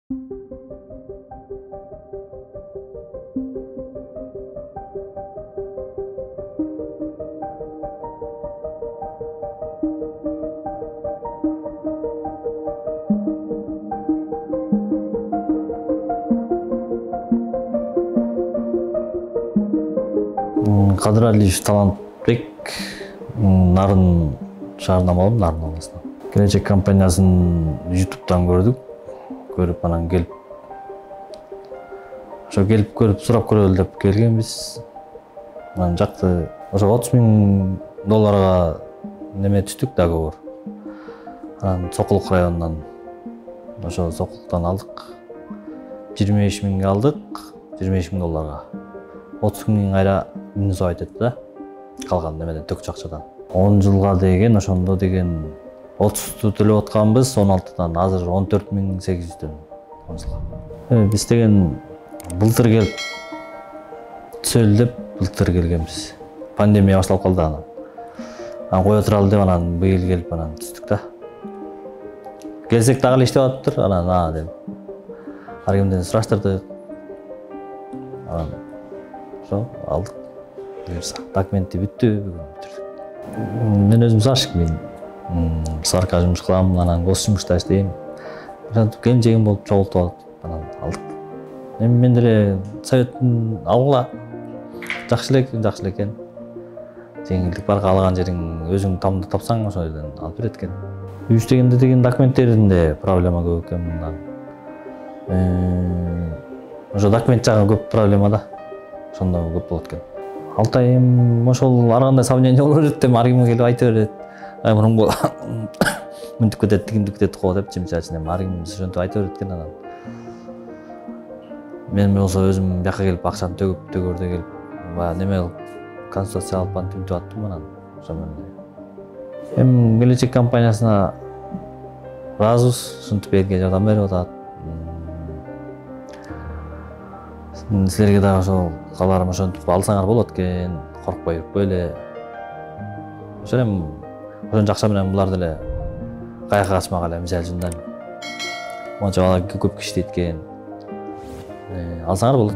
Кадыр Алиев Талантбек, Нарын шаарынан болом, Нарын обласынан. Келечек компаниясын YouTube'дан көрүп анан келип. Ошо келип көрүп сурап көрөлү деп келгенбиз. Анан жакты ошо $30,000 неме түштүк, договор. Анан Сокулук районунан ошо Сокулуктан алдык. 25,000 алдык, $25,000. 30,000 кайра минус айтат да. Калган немеден төкчү акчадан. 10 жылга деген ошондо деген 30 төлөп атканбыз, 16дан азыр 14,800 10 жылга. Биз деген былтыр келип түсөлү деп былтыр келгенбиз. Пандемия башталып калды анан. Кое туралы деп анан быйыл келип анан түстүк да. Келсек дагы эле иштеп атыптыр, анан деп. Ар кимден сураштырдык. Анан ошо алдык. Документи бүттү, бүгүн бүтүрдүк. Мен өзүм сашикмин. Сварка жумуш кылам, анан гос жумушта иштейм. Ошентип келинчегим болуп чогултуп алып, анан алдык. Эми мен деле советтин алгыла. Жакшы эле экен. Жеңилдик бар, каалаган жериң өзүң тамды тапсаң ошол жерден алып берет экен. Үй иштегенде деген документтеринде проблема көп экен мындан. Ошо документ жагы көп проблема да. Ошондо көп болот экен. Алтайым ошол ар кандай сомнение боло берет деп ар кимге келип айта берет. Мурунку мынтип кетет, тигинтип кетет го деп чымчачын эми ар ким ошентип айта берет экен анан. Мен болсо өзүм бияка келип акчаны төгөрдө келип, баягы неме кылып консультация алып антип аттым анан. Ошо менен. Эми келечек компаниясына разыбыз, ушинтип элге жардам берип атат. Силерге дагы ошол каларым ошентип алсаңар болот экен, коркпой жүрүп эле. Ошол эми ошончо акча менен булар деле кайакка качмак эле, мисалы үчүн. Монча бала көп киши иштейт экен. Алсаңар болот.